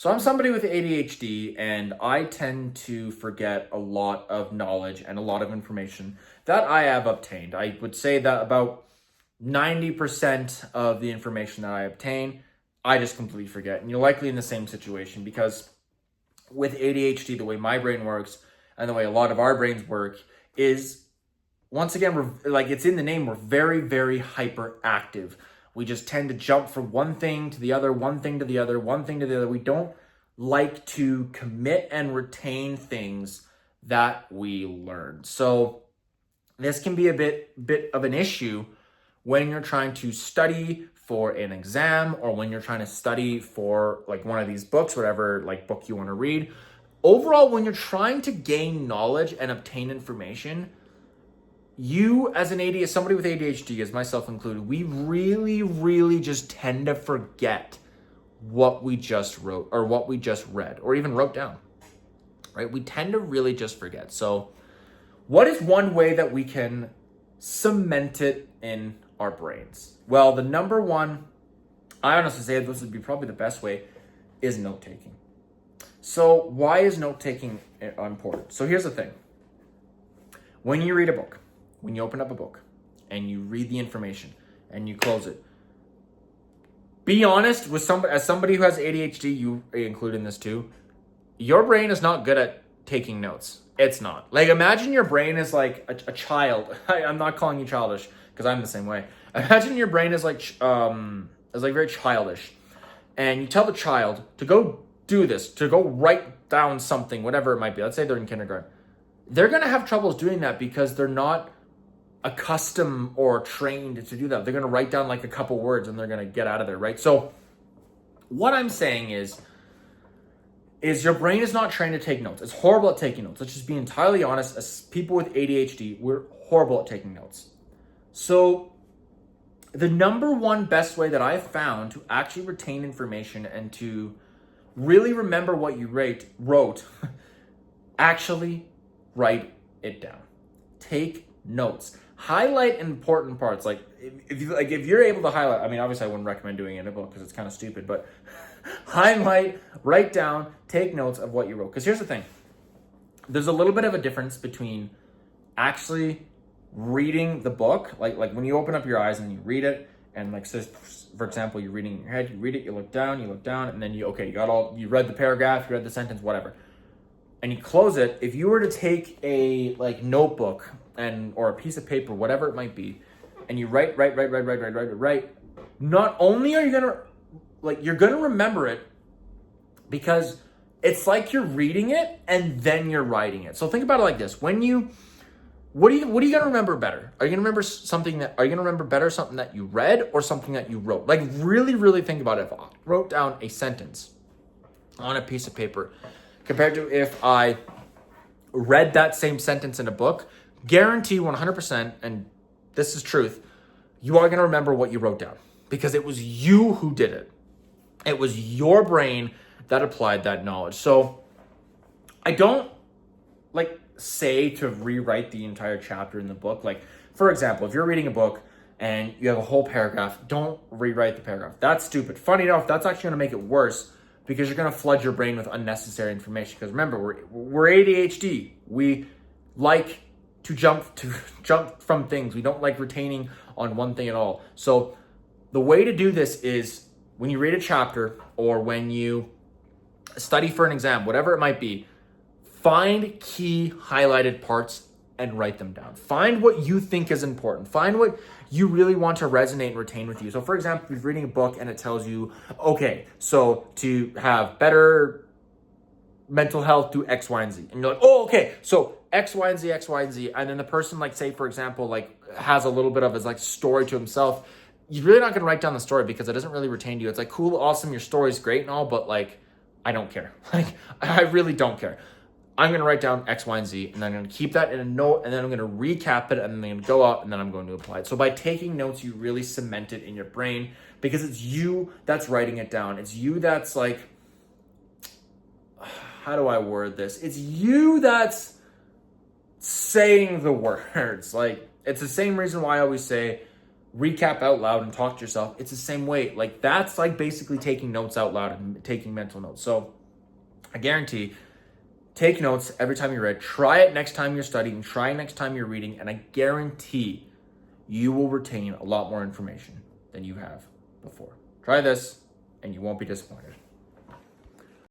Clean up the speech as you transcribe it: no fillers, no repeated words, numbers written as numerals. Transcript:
So I'm somebody with ADHD, and I tend to forget a lot of knowledge and a lot of information that I have obtained. I would say that about 90% of the information that I obtain, I just completely forget. And you're likely in the same situation because with ADHD, the way my brain works and the way a lot of our brains work is, once again, we're like, it's in the name, we're very, very hyperactive. We just tend to jump from one thing to the other, one thing to the other, one thing to the other. We don't like to commit and retain things that we learn. So this can be a bit of an issue when you're trying to study for an exam, or when you're trying to study for like one of these books, whatever like book you want to read. Overall, when you're trying to gain knowledge and obtain information, you as somebody with ADHD, as myself included, we really, really just tend to forget what we just wrote or what we just read or even wrote down, right? We tend to really just forget. So what is one way that we can cement it in our brains? Well, the number one, I honestly say this would be probably the best way, is note-taking. So why is note-taking important? So here's the thing. When you read a book, when you open up a book and you read the information and you close it, be honest with as somebody who has ADHD, you include in this too, your brain is not good at taking notes. It's not. Like, imagine your brain is like a child. I'm not calling you childish because I'm the same way. Imagine your brain is like very childish, and you tell the child to go do this, to go write down something, whatever it might be. Let's say they're in kindergarten. They're going to have troubles doing that because they're not accustomed or trained to do that. They're going to write down like a couple words and they're going to get out of there, right? So what I'm saying is your brain is not trained to take notes. It's horrible at taking notes. Let's just be entirely honest. As people with ADHD, we're horrible at taking notes. So the number one best way that I've found to actually retain information and to really remember what you wrote, actually write it down. Take notes. Highlight important parts. Like if you're able to highlight, I mean, obviously I wouldn't recommend doing it in a book because it's kind of stupid, but highlight, write down, take notes of what you wrote. Because here's the thing. There's a little bit of a difference between actually reading the book, like when you open up your eyes and you read it, and like, so for example, you're reading in your head, you read it, you look down, and then you read the paragraph, you read the sentence, whatever, and you close it. If you were to take a like notebook or a piece of paper, whatever it might be, and you write, not only are you you're gonna remember it, because it's like you're reading it and then you're writing it. So think about it like this: what are you gonna remember better? Are you gonna remember something that you read or something that you wrote? Like really, really think about it. If I wrote down a sentence on a piece of paper compared to if I read that same sentence in a book, guarantee 100%, and this is truth, you are gonna remember what you wrote down because it was you who did it. It was your brain that applied that knowledge. So I don't say to rewrite the entire chapter in the book. Like, for example, if you're reading a book and you have a whole paragraph, don't rewrite the paragraph. That's stupid. Funny enough, that's actually going to make it worse because you're going to flood your brain with unnecessary information. Because remember, we're ADHD. We like to jump from things. We don't like retaining on one thing at all. So the way to do this is when you read a chapter or when you study for an exam, whatever it might be, find key highlighted parts and write them down. Find what you think is important. Find what you really want to resonate and retain with you. So for example, if you're reading a book and it tells you, okay, so to have better mental health, do X, Y, and Z. And you're like, oh, okay, so X, Y, and Z, X, Y, and Z. And then the person, like, say, for example, like has a little bit of his like story to himself. You're really not going to write down the story because it doesn't really retain to you. It's like, cool, awesome, your story's great and all, but like, I don't care. Like, I really don't care. I'm going to write down X, Y, and Z, and then I'm going to keep that in a note, and then I'm going to recap it, and then I'm going to go out, and then I'm going to apply it. So by taking notes, you really cement it in your brain because it's you that's writing it down. It's you that's like, how do I word this? It's you that's saying the words. Like, it's the same reason why I always say, recap out loud and talk to yourself, it's the same way. Like that's like basically taking notes out loud and taking mental notes. So I guarantee, take notes every time you read, try it next time you're studying, try it next time you're reading, and I guarantee you will retain a lot more information than you have before. Try this and you won't be disappointed.